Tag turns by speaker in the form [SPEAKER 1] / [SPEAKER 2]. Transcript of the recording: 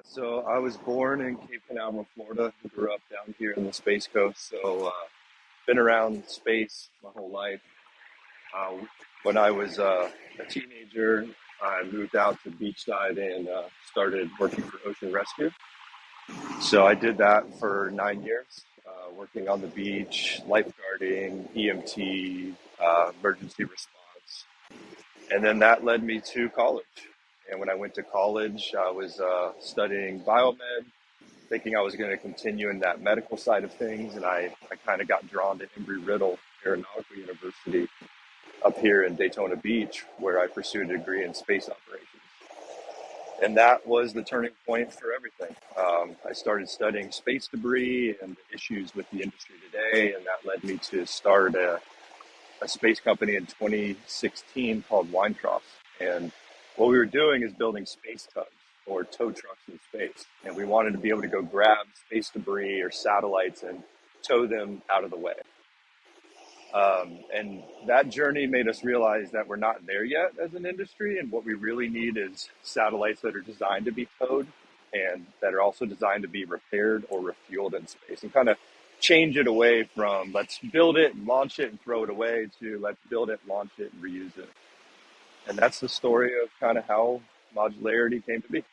[SPEAKER 1] So I was born in Cape Canaveral, Florida. Grew up down here in the Space Coast. So been around space my whole life. Uh, when I was a teenager, I moved out to beachside and started working for ocean rescue. So I did that for 9 years, working on the beach, lifeguarding, EMT, emergency response. And then that led me to college. And when I went to college, I was studying biomed, thinking I was going to continue in that medical side of things. And I kind of got drawn to Embry-Riddle Aeronautical University up here in Daytona Beach, where I pursued a degree in space operations. And that was the turning point for everything. I started studying space debris and the issues with the industry today, and that led me to start a space company in 2016 called Weintross. And what we were doing is building space tugs or tow trucks in space. And we wanted to be able to go grab space debris or satellites and tow them out of the way. And that journey made us realize that we're not there yet as an industry. And what we really need is satellites that are designed to be towed and that are also designed to be repaired or refueled in space, and kind of change it away from let's build it and launch it and throw it away to let's build it, launch it, and reuse it. And that's the story of kind of how modularity came to be.